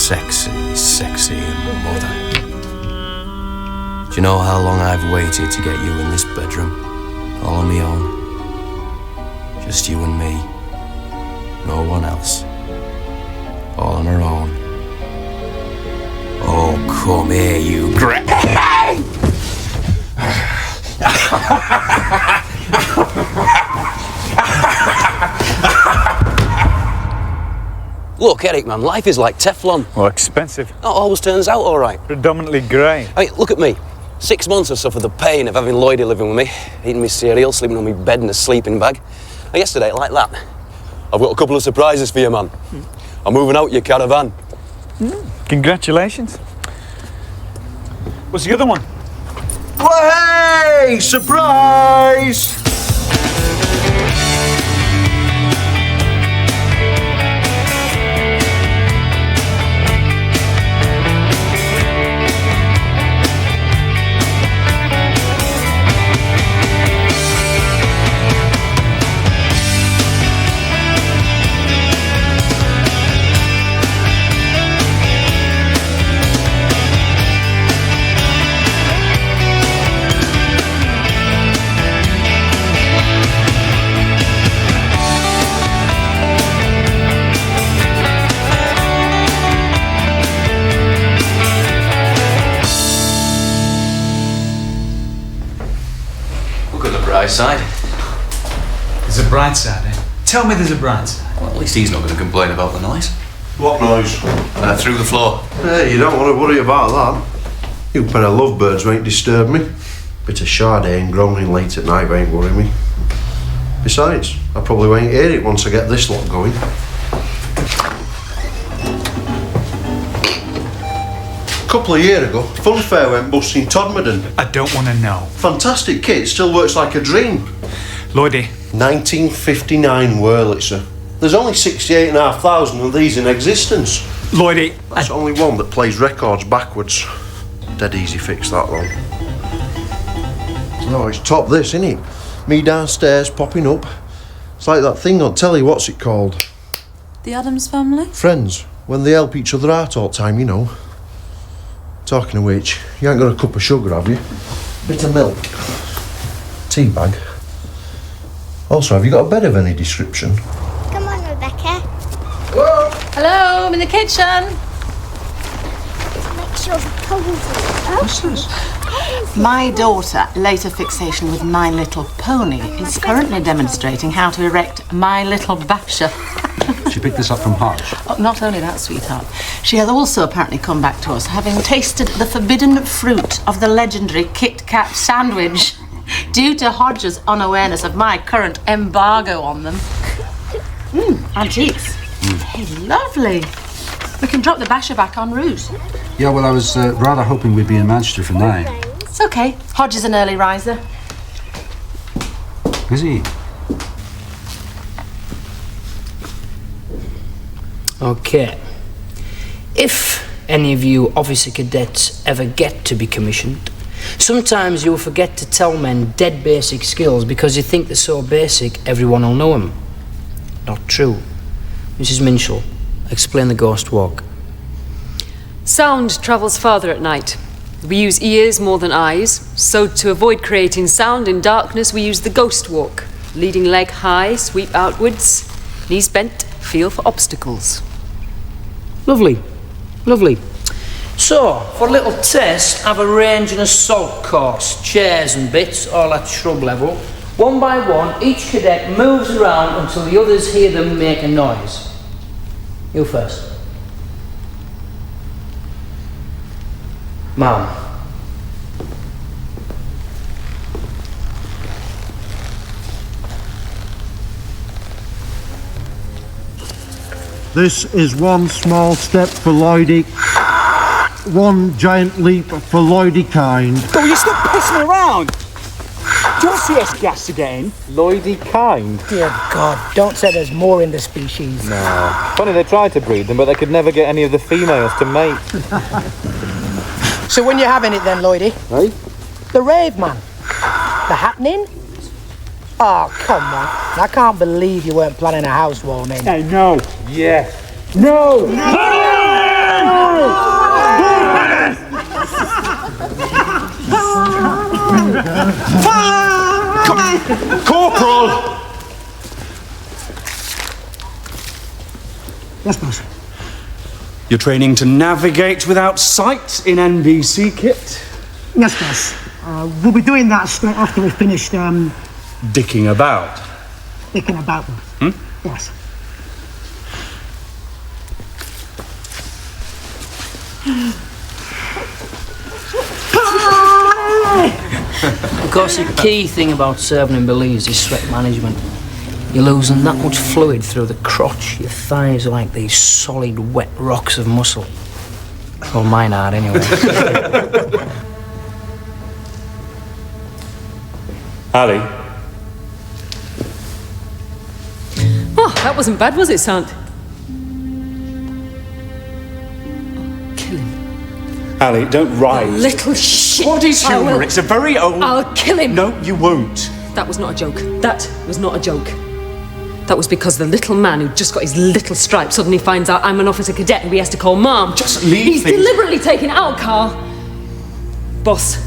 sexy, sexy mother. Do you know how long I've waited to get you in this bedroom? All on my own. Just you and me. No one else. All on our own. Oh, come here, you Look, Eric, man, life is like Teflon. Well, expensive. It always turns out all right. Predominantly grey. I mean, look at me. 6 months I've suffered the pain of having Lloydy living with me, eating my cereal, sleeping on my bed in a sleeping bag. And yesterday, like that, I've got a couple of surprises for you, man. I'm moving out your caravan. Congratulations. What's the other one? Well, hey! Surprise! Side. There's a bright side, eh? Tell me there's a bright side. Well, at least he's not going to complain about the noise. What noise? Through the floor. Hey, you don't want to worry about that. You pair of lovebirds won't disturb me. Bit of Sade and groaning late at night won't worry me. Besides, I probably won't hear it once I get this lot going. A couple of years ago, Funfair went bust in Todmorden. I don't want to know. Fantastic kit, still works like a dream. Lloydy. 1959 Wurlitzer. There's only 68,500 of these in existence. Lloydy. That's only one that plays records backwards. Dead easy fix that one. No, it's top this, isn't it? Me downstairs popping up. It's like that thing on telly, what's it called? The Addams Family? Friends, when they help each other out all the time, you know. Talking of which, you ain't got a cup of sugar, have you? Bit of milk. Tea bag. Also, have you got a bed of any description? Come on, Rebecca. Hello? Hello, I'm in the kitchen. Make sure the cozy. What's this? My daughter, later fixation with My Little Pony, is currently demonstrating how to erect My Little Basher. She picked this up from Hodge. Oh, not only that, sweetheart, she has also apparently come back to us, having tasted the forbidden fruit of the legendary Kit Kat sandwich, due to Hodge's unawareness of my current embargo on them. Antiques. Hey, lovely. We can drop the basher back en route. Yeah, well, I was rather hoping we'd be in Manchester for 9. It's okay. Hodge is an early riser. Is he? Okay. If any of you officer cadets ever get to be commissioned, sometimes you'll forget to tell men dead basic skills because you think they're so basic everyone will know them. Not true. Mrs. Minshall, explain the ghost walk. Sound travels farther at night. We use ears more than eyes, so to avoid creating sound in darkness we use the ghost walk. Leading leg high, sweep outwards, knees bent, feel for obstacles. Lovely, lovely. So, for a little test, I've arranged an assault course, chairs and bits, all at shrub level. One by one, each cadet moves around until the others hear them make a noise. You first. Ma'am. This is one small step for Lloydy, one giant leap for Lloydy kind. Oh, you stop pissing around! Don't see us gas again. Lloydy kind. Dear God, don't say there's more in the species. No. Funny, they tried to breed them, but they could never get any of the females to mate. So when you're having it then, Lloydy? Hey? The rave, man. The happening? Oh, come on. I can't believe you weren't planning a housewarming. Hey, no. Yes. No! No! Corporal! Yes, boss. You're training to navigate without sight in NBC kit? Yes, boss. We'll be doing that straight after we've finished, Dicking about. thinking about them. Yes. Of course, the key thing about serving in Belize is sweat management. You're losing that much fluid through the crotch. Your thighs are like these solid, wet rocks of muscle. Well, mine are, anyway. Ali? Oh, that wasn't bad, was it, Sant? Kill him. Ali, don't rise. Little shit. What is I humour? will- It's a very old... I'll kill him. No, you won't. That was not a joke. That was not a joke. That was because the little man who just got his little stripe suddenly finds out I'm an officer cadet and he has to call Mom. Just leave He's things. deliberately taken out, Carl. Boss.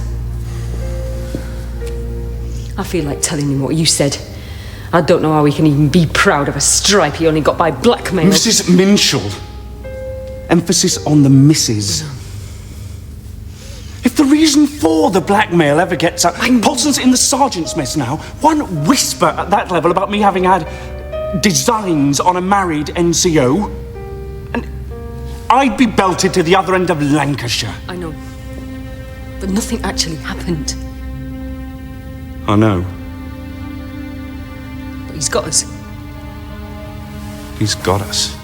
I feel like telling him what you said. I don't know how he can even be proud of a stripe he only got by blackmail. Mrs. Minshall. Emphasis on the Mrs. If the reason for the blackmail ever gets out... Polson's in the sergeant's mess now. One whisper at that level about me having had designs on a married NCO, and I'd be belted to the other end of Lancashire. I know. But nothing actually happened. I know. But he's got us. He's got us.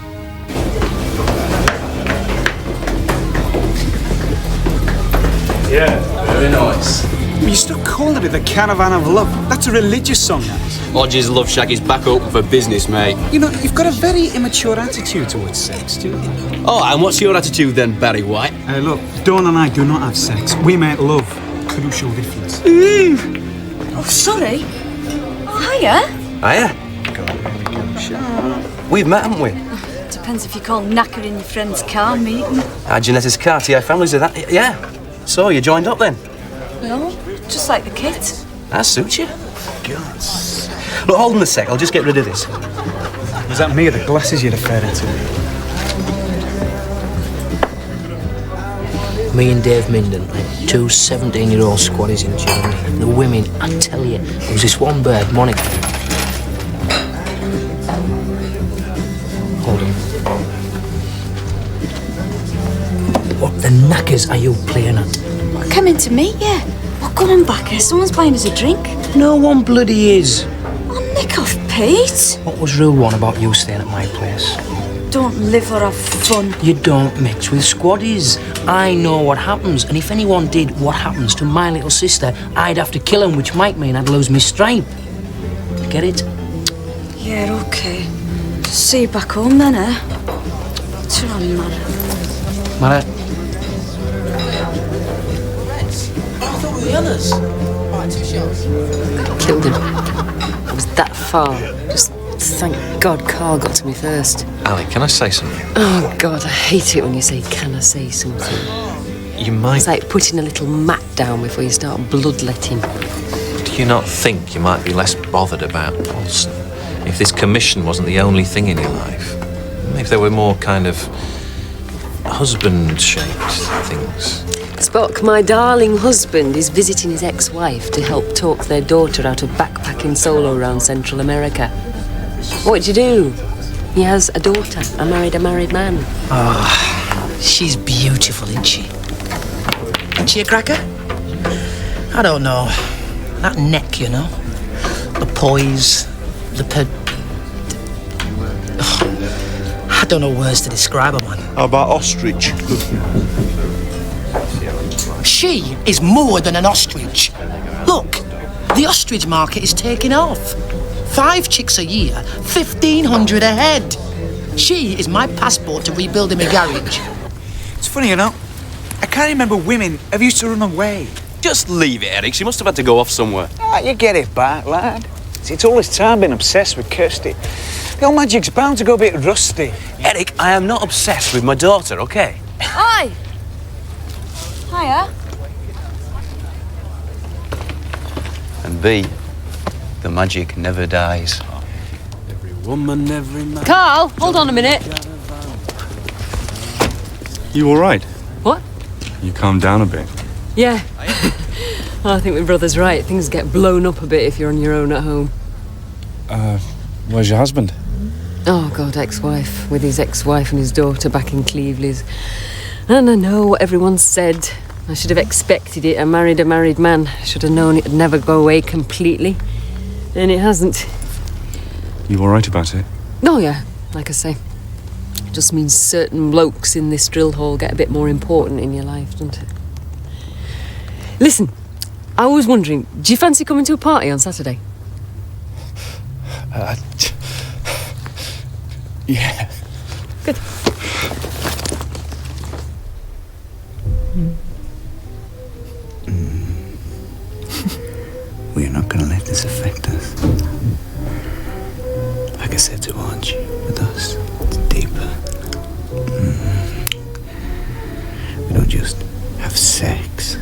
Yeah, very nice. You stop calling it the Caravan of Love. That's a religious song, that is. Hodge's Love Shack is back open for business, mate. You know, you've got a very immature attitude towards sex, do you? Oh, and what's your attitude then, Barry White? Hey, look, Dawn and I do not have sex. We make love. Crucial difference. Oh, sorry. Oh, hiya. Hiya. We've met, haven't we? Depends if you call knackering your friend's car meeting. Jeanetta's Cartier families are that. Yeah. So you joined up then? No, just like the kit. That suits you. Look, hold on a sec. I'll just get rid of this. Was that me or the glasses you're referring to? Me and Dave Minden, two 17-year-old squaddies in Germany. The women, I tell you, there was this one bird, Monica. Hold on. What the knackers are you playing at? We're coming to meet you. Well, go on back here. Someone's buying us a drink. No one bloody is. Oh, nick off, Pete. What was rule one about you staying at my place? Don't live or have fun. You don't mix with squaddies. I know what happens, and if anyone did what happens to my little sister, I'd have to kill him, which might mean I'd lose my stripe. Get it? Yeah, okay. See you back home then, eh? Turn on, man. Mara. Killed him. I was that far. Just thank God Carl got to me first. Ali, can I say something? Oh, God, I hate it when you say, can I say something? You might... It's like putting a little mat down before you start bloodletting. Do you not think you might be less bothered about Polson if this commission wasn't the only thing in your life? If there were more kind of husband-shaped things? Spock, my darling husband, is visiting his ex-wife to help talk their daughter out of backpacking solo around Central America. What'd you do? He has a daughter. I married a married man. Oh, she's beautiful, isn't she? Isn't she a cracker? I don't know. That neck, you know? The poise, the I don't know words to describe her, man. How about ostrich? She is more than an ostrich. Look, the ostrich market is taking off. 5 chicks a year, 1,500 a head. She is my passport to rebuilding my garage. It's funny, you know. I can't remember women ever used to run away. Just leave it, Eric. She must have had to go off somewhere. Ah, you get it back, lad. See, it's all this time been obsessed with Kirsty. The old magic's bound to go a bit rusty. Eric, I am not obsessed with my daughter, okay? Hi. Hiya. And B, the magic never dies. Every woman, every man... Carl, hold on a minute. You all right? What? You calmed down a bit. Yeah. Well, I think my brother's right. Things get blown up a bit if you're on your own at home. Where's your husband? Oh, God, ex-wife. With his ex-wife and his daughter back in Cleveland's. And I know what everyone's said. I should have expected it. I married a married man. I should have known it'd never go away completely. And it hasn't. You all right about it? Oh, yeah, like I say. It just means certain blokes in this drill hall get a bit more important in your life, doesn't it? Listen, I was wondering, do you fancy coming to a party on Saturday? Yeah. Good. We're not going to let this affect us. Like I said to Hodge, with us, it's deeper. We don't just have sex.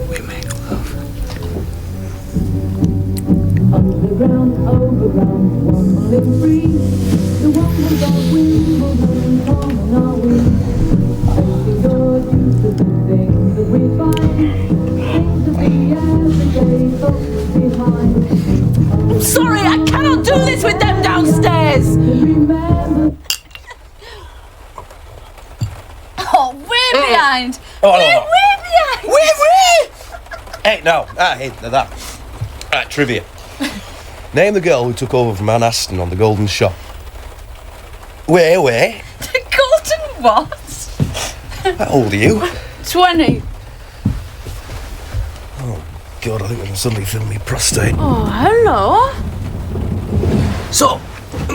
We make love. Overground, one live free. The one with our Wimbledon, come on our wings. Only God used to do things that we find. Things that we every day thought behind. I'm sorry, I cannot do this with them downstairs! Oh, we're behind. Oh, We're behind. Wait! Hey, no. Hey, that. Right, trivia. Name the girl who took over from Anne Aston on the Golden Shop. Where? The golden what? How old are you? 20. Oh, God, I think I'm suddenly feeling me prostate. Oh, hello. So,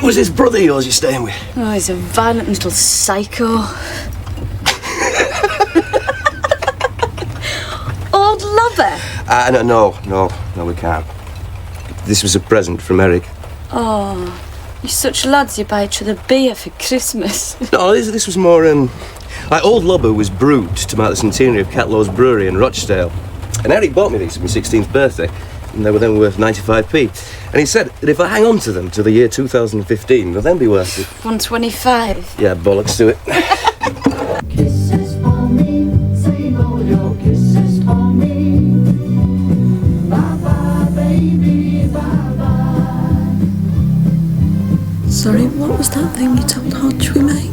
was this brother of yours you're staying with? Oh, he's a violent little psycho. Old lover? No, we can't. This was a present from Eric. Oh, you're such lads, you buy each other beer for Christmas. No, this was more, like, Old Lubber was brewed to mark the centenary of Catlow's Brewery in Rochdale. And Eric bought me these for my 16th birthday, and they were then worth 95p. And he said that if I hang on to them till the year 2015, they'll then be worth it. 125. Yeah, bollocks to it. Kisses for me, save all your kisses for me. Bye-bye, baby, bye-bye. Sorry, what was that thing you told Hodge we make?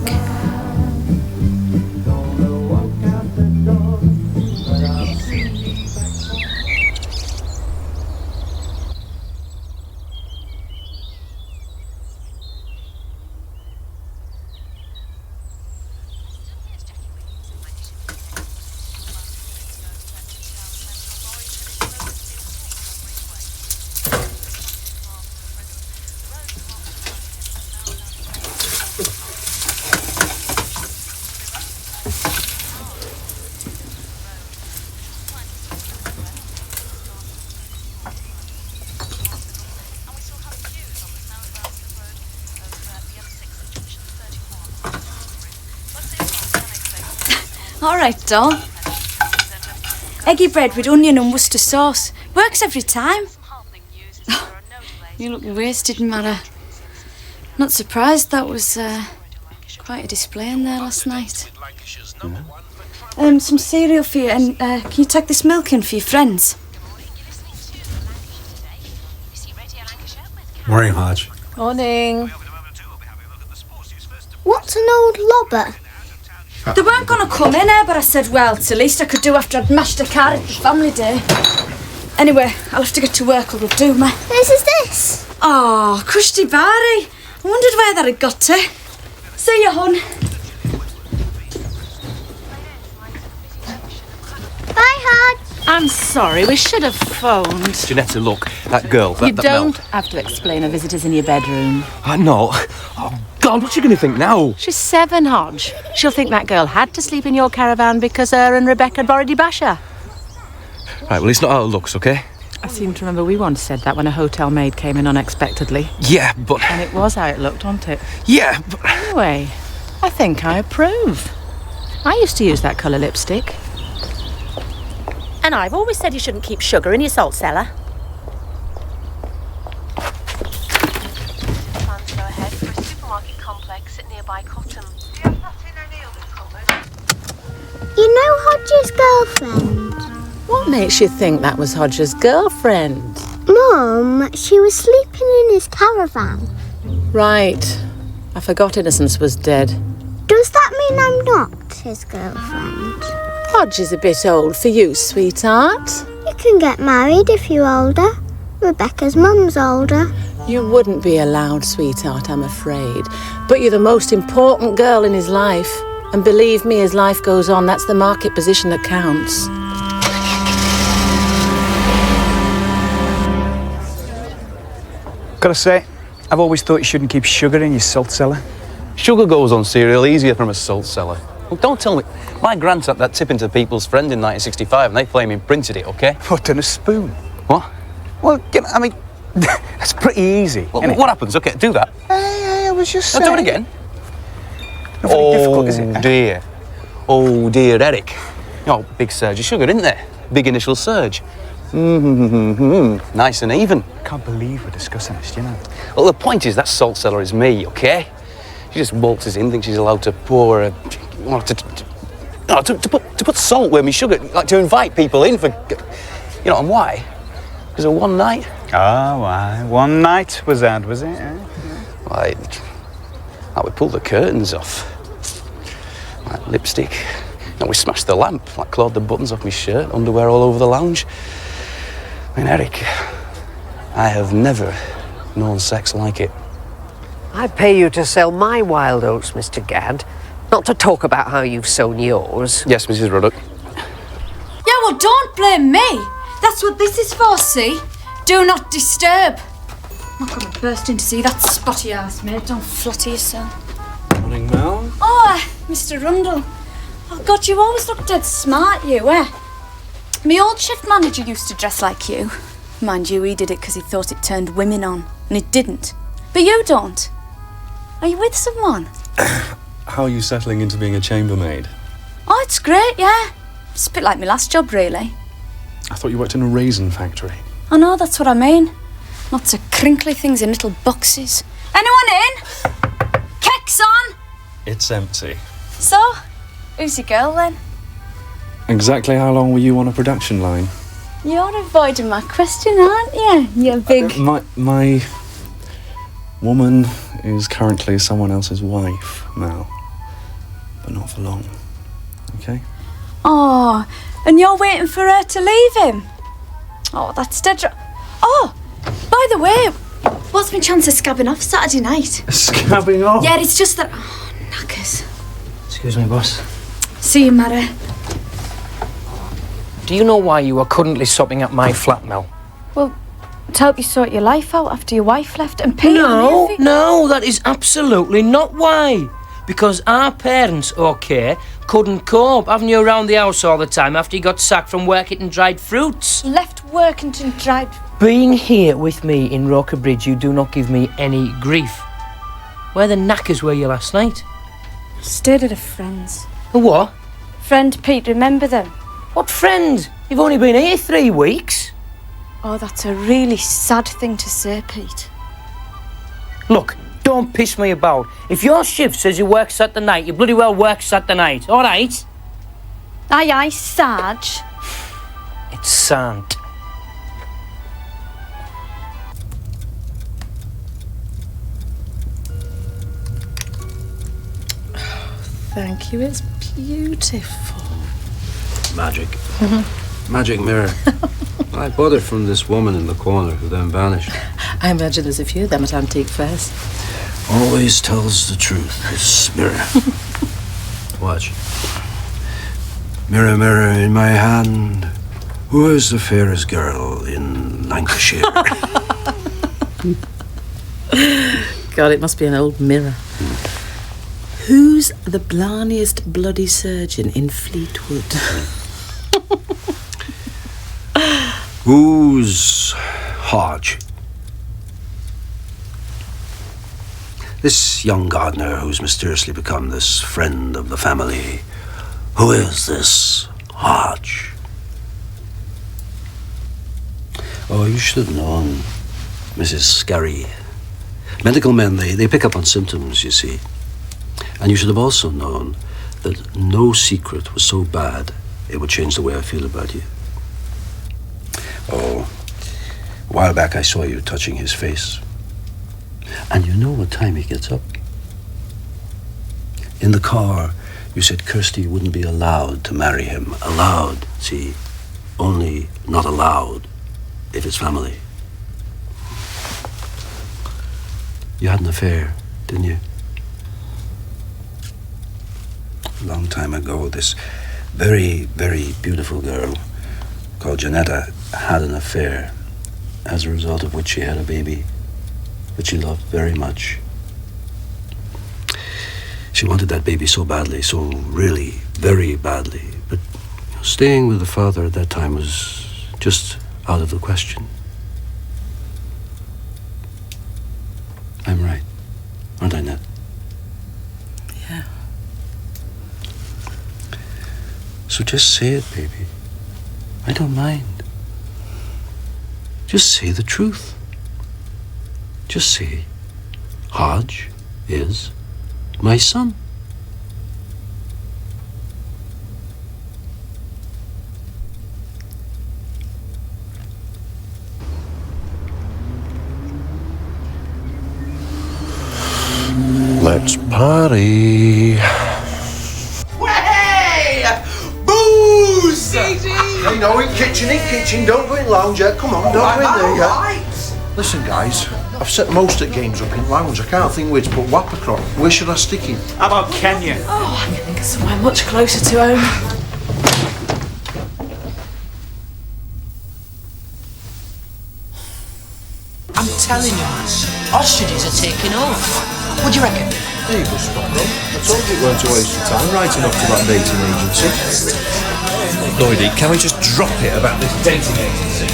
All right, doll. Eggy bread with onion and Worcester sauce. Works every time. You look wasted, Mara. Not surprised that was quite a display in there last night. Some cereal for you, and can you take this milk in for your friends? Morning, Hodge. Morning. What's an old lobber? They weren't going to come in here, but I said, well, it's the least I could do after I'd mashed a car at the family day. Anyway, I'll have to get to work or it'll do me. Whose is this? Oh, Krusty Barry. I wondered where that had got to. See you, hon. Bye, Hodge. I'm sorry, we should have phoned. Janetta, look, that girl, You that don't Mel. have to explain her visitors in your bedroom. I know. Oh, God, what's she going to think now? She's 7, Hodge. She'll think that girl had to sleep in your caravan because her and Rebecca had already bash her. Right, well, it's not how it looks, OK? I seem to remember we once said that when a hotel maid came in unexpectedly. Yeah, but... And it was how it looked, wasn't it? Yeah, but... Anyway, I think I approve. I used to use that colour lipstick. And I've always said you shouldn't keep sugar in your salt cellar. Plans go ahead for a supermarket complex at nearby Cotton. Do you have that in any other cupboard? You know Hodge's girlfriend? What makes you think that was Hodge's girlfriend? Mum, she was sleeping in his caravan. Right. I forgot Innocence was dead. Does that mean I'm not his girlfriend? Hodge is a bit old for you, sweetheart. You can get married if you're older. Rebecca's mum's older. You wouldn't be allowed, sweetheart, I'm afraid. But you're the most important girl in his life. And believe me, as life goes on, that's the market position that counts. Gotta say, I've always thought you shouldn't keep sugar in your salt cellar. Sugar goes on cereal easier from a salt cellar. Well, don't tell me. My gran sat that tip into people's friend in 1965 and they claim he printed it, OK? Put in a spoon. What? Well, I mean, that's pretty easy. Well, what happens? OK, do that. Hey, I was just saying. Do it again. Not very difficult, is it? Dear. Oh, dear, Eric. Oh, big surge of sugar, isn't there? Big initial surge. Nice and even. Can't believe we're discussing this, you know. Well, the point is that salt cellar is me, OK? She just waltzes in, thinks she's allowed to pour to put salt where me sugar, like to invite people in for, you know, and why? Because of one night. Oh, why? One night was that, was it? Eh? Like we pulled the curtains off. Like lipstick. And we smashed the lamp, like clawed the buttons off my shirt, underwear all over the lounge. I mean, Eric, I have never known sex like it. I pay you to sell my wild oats, Mr. Gadd, not to talk about how you've sown yours. Yes, Mrs. Ruddock. Yeah, well, don't blame me. That's what this is for, see? Do not disturb. I'm not going to burst in to see that spotty ass, mate. Don't flatter yourself. Morning, Mel. Oh, Mr. Rundle. Oh, God, you always look dead smart, you, eh? My old shift manager used to dress like you. Mind you, he did it because he thought it turned women on, and it didn't. But you don't. Are you with someone? How are you settling into being a chambermaid? Oh, it's great, yeah. It's a bit like my last job, really. I thought you worked in a raisin factory. I know, that's what I mean. Lots of crinkly things in little boxes. Anyone in? Keks on? It's empty. So, who's your girl then? Exactly how long were you on a production line? You're avoiding my question, aren't you? You big... My woman is currently someone else's wife, Mal. But not for long. Okay? Oh, and you're waiting for her to leave him? Oh, that's dead... Oh, by the way, what's my chance of scabbing off Saturday night? Scabbing off? Yeah, it's just that... Oh, knackers. Excuse me, boss. See you, Mara. Do you know why you are currently sopping up my flat, Mel? Well, to help you sort your life out after your wife left and Peter... No, that is absolutely not why. Because our parents, OK, couldn't cope having you around the house all the time after you got sacked from work eating dried fruits. Left work and dried... Being here with me in Roker Bridge, you do not give me any grief. Where the knackers were you last night? Stayed at a friend's. A what? Friend Pete, remember them? What friend? You've only been here 3 weeks. Oh, that's a really sad thing to say, Pete. Look, don't piss me about. If your shift says you work Saturday night, you bloody well work Saturday night, all right? Aye, aye, Sarge. It's Sant. Thank you, it's beautiful. Magic. Magic mirror. I bought it from this woman in the corner who then vanished. I imagine there's a few of them at antique fairs. Always tells the truth, this mirror. Watch. Mirror, mirror in my hand, who is the fairest girl in Lancashire? God, it must be an old mirror. Who's the blarniest bloody surgeon in Fleetwood? Who's Hodge? This young gardener who's mysteriously become this friend of the family. Who is this Hodge? Oh, you should have known, Mrs. Scarry. Medical men, they pick up on symptoms, you see. And you should have also known that no secret was so bad it would change the way I feel about you. Oh, a while back I saw you touching his face. And you know what time he gets up? In the car, you said Kirsty wouldn't be allowed to marry him. Allowed, see, only not allowed if it's family. You had an affair, didn't you? A long time ago, this very, very beautiful girl called Janetta had an affair, as a result of which she had a baby that she loved very much. She wanted that baby so badly, so really very badly, but staying with the father at that time was just out of the question. I'm right, aren't I, Ned? Yeah. So just say it, baby. I don't mind. Just say the truth. Just say, Hodge is my son. Let's party. Way! Booze! Hey, no, in kitchen, don't go in lounge yet. Come on, don't go in there yet. Right. Listen, guys, I've set most of the games up in lounge. I can't think where to put Wappacroft. Where should I stick him? How about Kenya? Oh, I can think of somewhere much closer to home. I'm telling you, ostriches are taking off. What do you reckon? There you go, Sparrow. I told you it weren't a waste of time writing off to that dating agency. Lloydy, can we just drop it about this dating agency?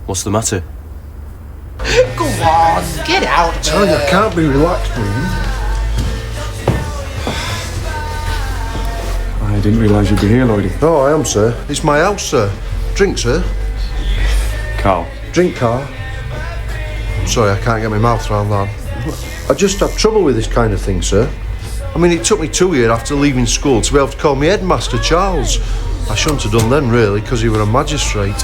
What's the matter? Go on, get out. I tell you, I can't be relaxed with him. I didn't realise you'd be here, Lloydy. Oh, I am, sir. It's my house, sir. Drink, sir. Carl. Drink, Carl. Sorry, I can't get my mouth around that. I just have trouble with this kind of thing, sir. I mean, it took me 2 years after leaving school to be able to call me Headmaster Charles. I shouldn't have done then, really, because he were a magistrate.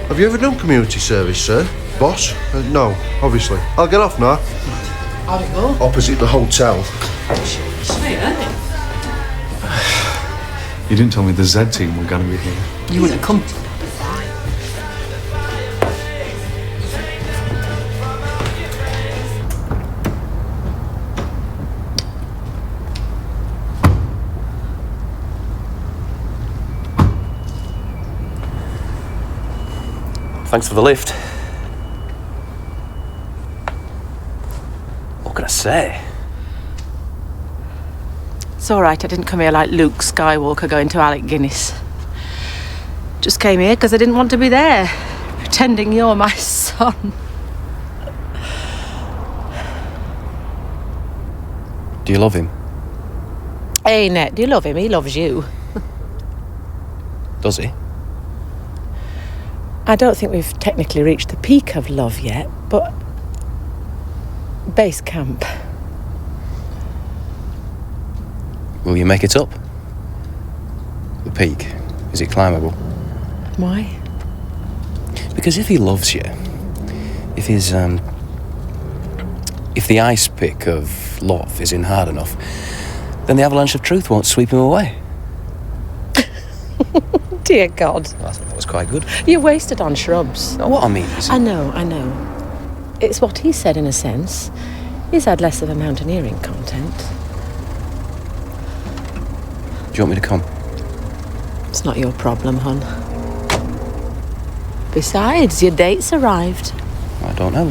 Have you ever done community service, sir? Boss? No, obviously. I'll get off now. How'd it go? Opposite the hotel. You didn't tell me the Z team were going to be here. You wouldn't have come. Thanks for the lift. What can I say? It's all right, I didn't come here like Luke Skywalker going to Alec Guinness. Just came here because I didn't want to be there, pretending you're my son. Do you love him? Hey, Ned, do you love him? He loves you. Does he? I don't think we've technically reached the peak of love yet, but base camp. Will you make it up? The peak, is it climbable? Why? Because if he loves you, if his if the ice pick of love isn't hard enough, then the avalanche of truth won't sweep him away. Dear God. I thought that was quite good. You're wasted on shrubs. No, what I mean is... I know. It's what he said in a sense. He's had less of a mountaineering content. Do you want me to come? It's not your problem, hon. Besides, your date's arrived. I don't know.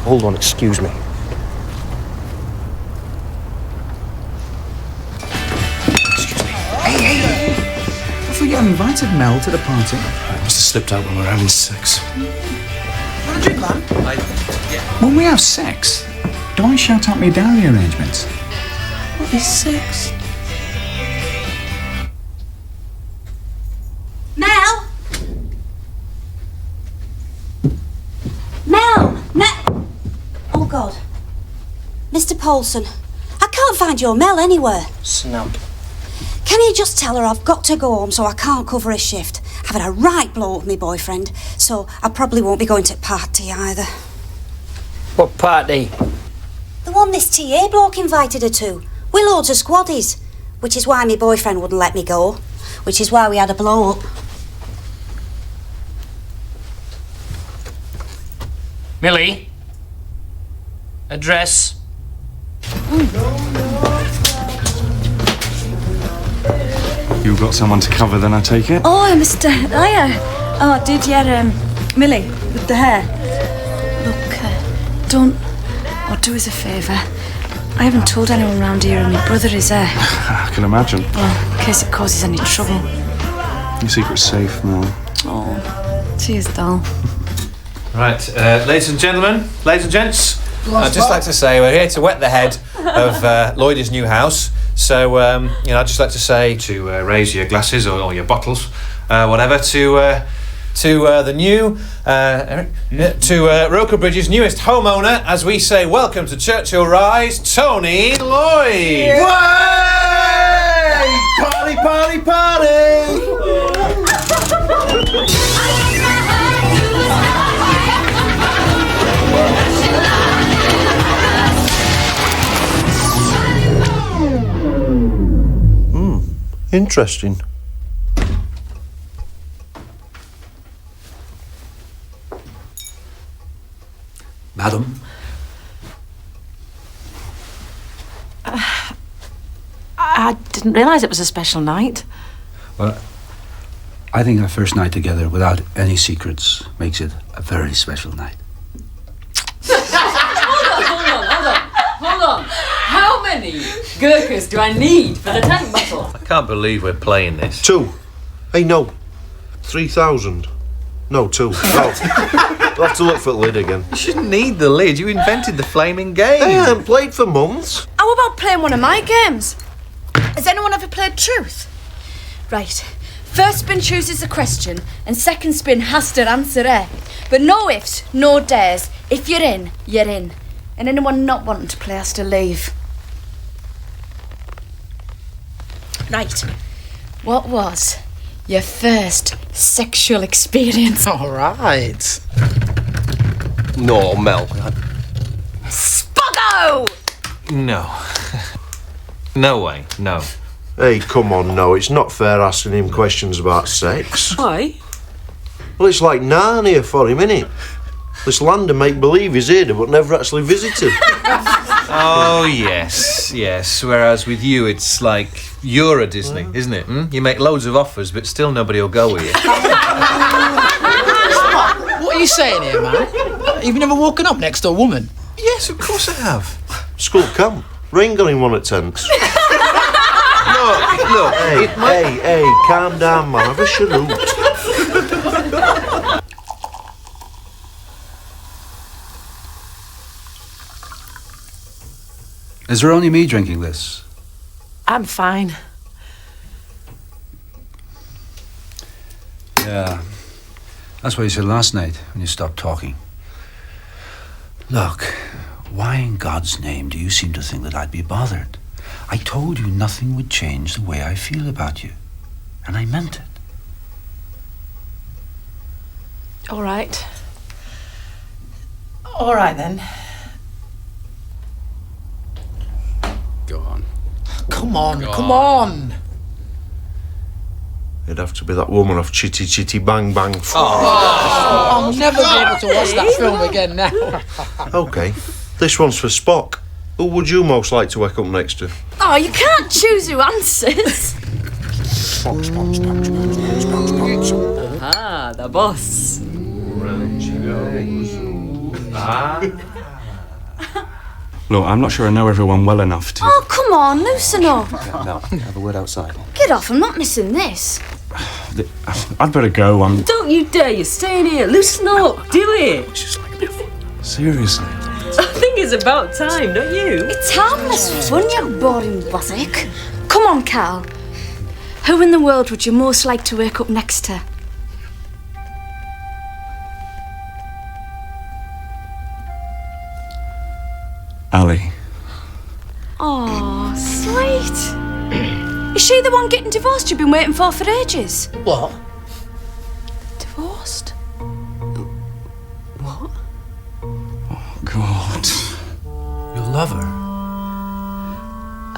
Hold on, excuse me. Hey! I thought you had invited Mel to the party. I must have slipped out when we were having sex. Want a drink, man? When we have sex, do I shout out my dowry arrangements? What is sex? Mel! Oh, God. Mr. Polson, I can't find your Mel anywhere. Snap. Can you just tell her I've got to go home so I can't cover a shift? I've had a right blow with my boyfriend, so I probably won't be going to the party either. What party? The one this TA bloke invited her to, with loads of squaddies, which is why my boyfriend wouldn't let me go, which is why we had a blow-up. Millie? Address? You've got someone to cover then, I take it? Oh, Mr. Hiya. Oh, did you, Millie, with the hair? Look, don't... Oh, do us a favour. I haven't told anyone round here who my brother is there. I can imagine. Well, in case it causes any trouble. Your secret's safe, Mel. Oh, cheers, doll. Right, ladies and gentlemen, ladies and gents, I'd just like to say we're here to wet the head of Lloydy's new house. So, I'd just like to say to raise your glasses or your bottles, whatever, to the new, to Roker Bridge's newest homeowner, as we say, welcome to Churchill Rise, Tony Lloyd. Yeah. Party, party, party! Interesting. Madam? I didn't realise it was a special night. Well, I think our first night together without any secrets makes it a very special night. Hold on. How many gurkhas do I need for the tank battle? I can't believe we're playing this. 2. Hey, no. 3,000. No, 2. No. We'll have to look for the lid again. You shouldn't need the lid. You invented the flaming game. I haven't played for months. How about playing one of my games? Has anyone ever played Truth? Right. First spin chooses a question, and second spin has to answer it. But no ifs, no dares. If you're in, you're in. And anyone not wanting to play has to leave. Right. What was your first sexual experience? All right. No, Mel. Spuggo! No. No way, no. Hey, come on, no. It's not fair asking him questions about sex. Why? Well, it's like Narnia for him, innit? This land of make-believe is here, but never actually visited. Oh, yes. Whereas with you, it's like you're a Disney, isn't it? Hmm? You make loads of offers, but still nobody will go with you. What are you saying here, man? You've never woken up next to a woman? Yes, of course I have. School camp. Rain got in one at tents. Look. Hey, calm down, man. Have a cheroot. Is there only me drinking this? I'm fine. Yeah. That's what you said last night when you stopped talking. Look, why in God's name do you seem to think that I'd be bothered? I told you nothing would change the way I feel about you. And I meant it. All right. All right, then. Go on. come on, come on. It'd have to be that woman off Chitty Chitty Bang Bang. I'll never be able to watch that film again now. OK, this one's for Spock. Who would you most like to wake up next to? Oh, you can't choose who answers. Ah, the boss. Look, I'm not sure I know everyone well enough to... Oh, come on, loosen up. No, have a word outside. Get off, I'm not missing this. I'd better go, Don't you dare, you're staying here. Loosen up, do it. Seriously. I think it's about time, don't you? It's harmless fun, you boring buttock. Come on, Cal. Who in the world would you most like to wake up next to? Ali. Oh, sweet. Is she the one getting divorced you've been waiting for ages? What? Divorced? What? Oh, God. Your lover?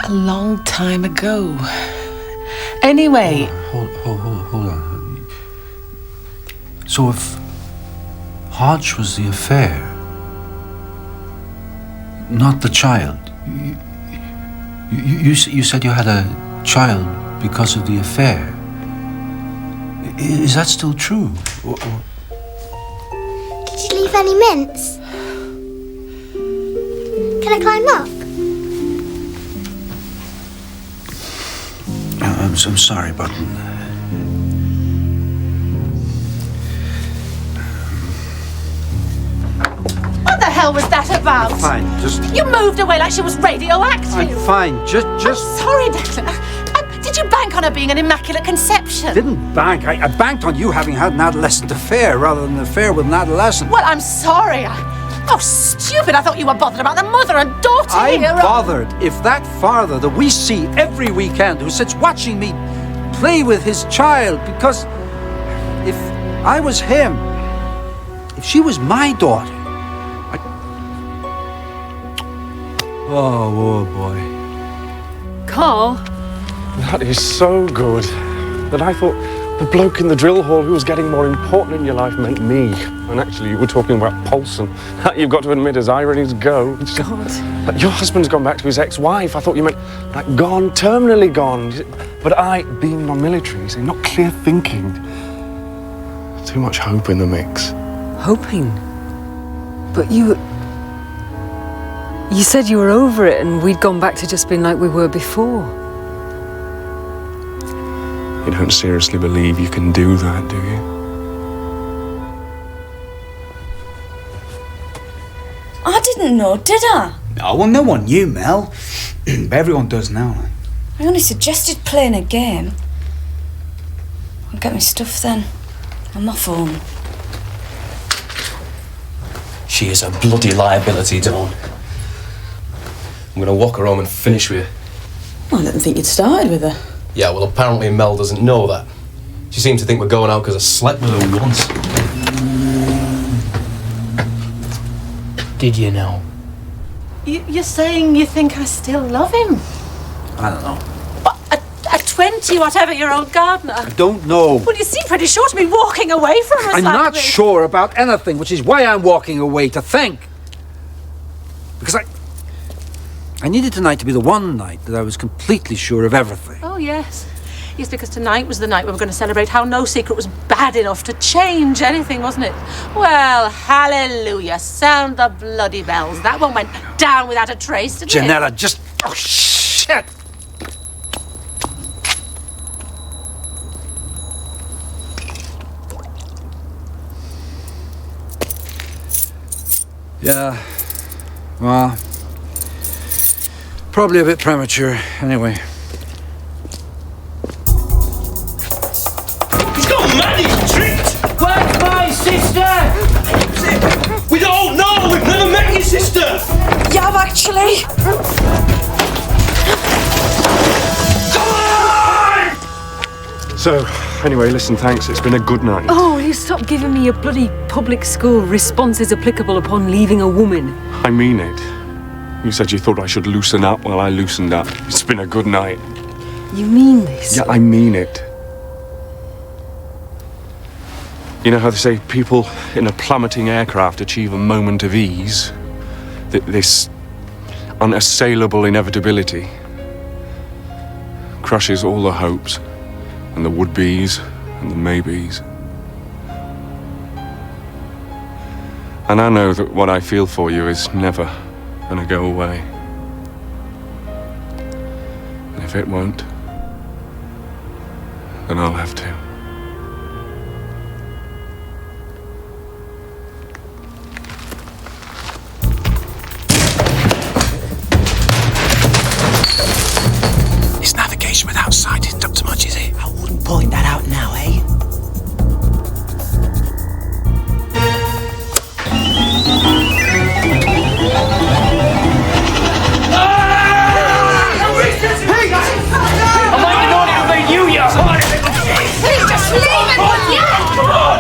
A long time ago. Anyway. Hold on. So if Hodge was the affair, not the child, you said you had a child because of the affair. Is that still true? Did you leave any mints? Can I climb up? I'm sorry, Button. What the hell was that about? Fine, just... You moved away like she was radioactive. I'm fine, just... I'm sorry, Declan. Did you bank on her being an immaculate conception? Didn't bank. I banked on you having had an adolescent affair rather than an affair with an adolescent. Well, I'm sorry. Oh, stupid. I thought you were bothered about the mother and daughter I'm here. bothered if that father that we see every weekend who sits watching me play with his child, because if I was him, if she was my daughter, Oh boy. Carl? That is so good that I thought the bloke in the drill hall who was getting more important in your life meant me. And actually, you were talking about Polson. That you've got to admit, as ironies go. God. Like, your husband's gone back to his ex-wife. I thought you meant, like, gone, terminally gone. But I, being non-military, you see, not clear thinking. Too much hope in the mix. Hoping? But you said you were over it and we'd gone back to just being like we were before. You don't seriously believe you can do that, do you? I didn't know, did I? Oh, well, no one knew, Mel. But everyone does now. I only suggested playing a game. I'll get my stuff then. I'm off home. She is a bloody liability, Dawn. I'm gonna walk her home and finish with her. Well, I didn't think you'd started with her. Yeah, well, apparently Mel doesn't know that. She seems to think we're going out because I slept with her once. Did you know? You're saying you think I still love him? I don't know. What, a 20-whatever-year-old gardener? I don't know. Well, you seem pretty sure to be walking away from us. I'm not sure about anything, which is why I'm walking away to think. Because I needed tonight to be the one night that I was completely sure of everything. Oh, yes. Yes, because tonight was the night we were going to celebrate how no secret was bad enough to change anything, wasn't it? Well, hallelujah. Sound the bloody bells. That one went down without a trace, didn't it? Janella, just... Oh, shit! Yeah. Well... Probably a bit premature, anyway. He's got mad, he's tricked! Where's my sister? We don't know! We've never met your sister! You have actually. Come on! So, anyway, listen, thanks. It's been a good night. Oh, will you stop giving me your bloody public school responses applicable upon leaving a woman? I mean it. You said you thought I should loosen up. Well, I loosened up. It's been a good night. You mean this? Yeah, I mean it. You know how they say people in a plummeting aircraft achieve a moment of ease? This unassailable inevitability crushes all the hopes and the would-bes and the maybes. And I know that what I feel for you is never gonna go away. And if it won't, then I'll have to. His navigation without sight isn't up to much, is it? I wouldn't point that out now, eh? Just leave it, will you? Come on!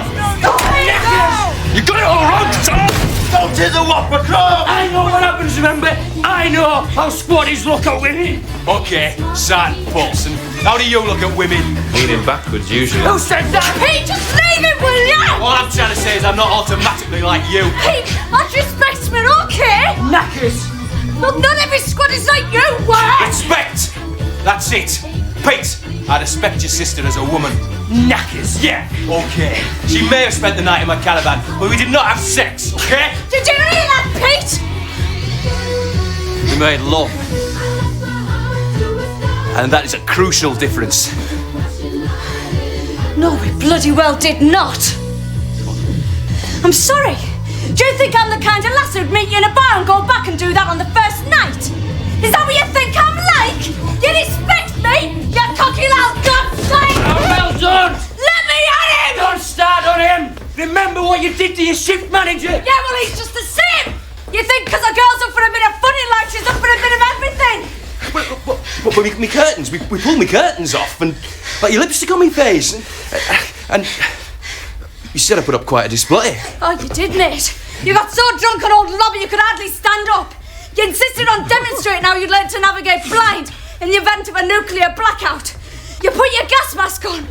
You got it all wrong, son! Don't hit the whopper, come! I know what happens, remember? I know how squaddies look at women. Okay, son, Polson, how do you look at women? Leaning backwards, usually. Who said that? Pete, just leave it, will you? All I'm trying to say is I'm not automatically like you. Pete, that respect's me, okay? Knackers. Look, not every squad is like you were. Respect! That's it. Pete, I'd respect your sister as a woman. Knackers. Yeah, okay. She may have spent the night in my caravan, but we did not have sex, okay? Did you hear that, Pete? We made love. And that is a crucial difference. No, we bloody well did not. I'm sorry. Do you think I'm the kind of lass who'd meet you in a bar and go back and do that on the first night? Is that what you think I'm like? You respect me, you cocky little godslike! Oh, well done! Let me at him! Don't start on him! Remember what you did to your shift manager? Yeah, well, he's just the same! You think because a girl's up for a bit of fun in life, she's up for a bit of everything? But me curtains, we pulled me curtains off and like your lipstick on me face and you said I put up quite a display. Oh, you did, mate. You got so drunk on old lobby you could hardly stand up. You insisted on demonstrating how you'd learn to navigate blind in the event of a nuclear blackout. You put your gas mask on,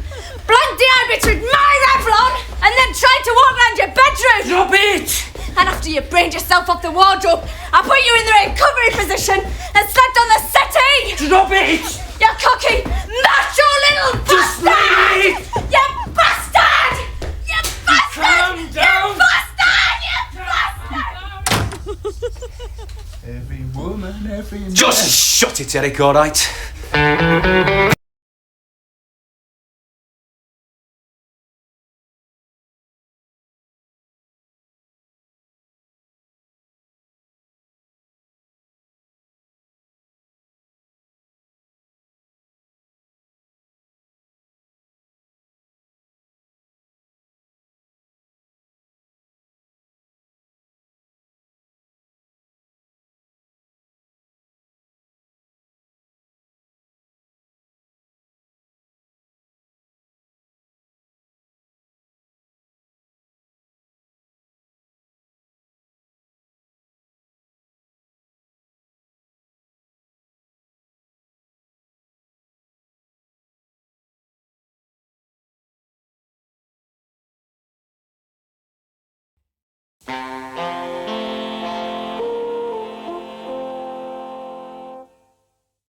blanked the eye bits with my Revlon, and then tried to walk round your bedroom. Drop it! And after you brained yourself off the wardrobe, I put you in the recovery position and slept on the settee. Drop it! You cocky, macho little Just bastard! leave it! You bastard! You bastard! Calm down! You bastard! You bastard! Every woman, every man. Just shut it, Eric, all right?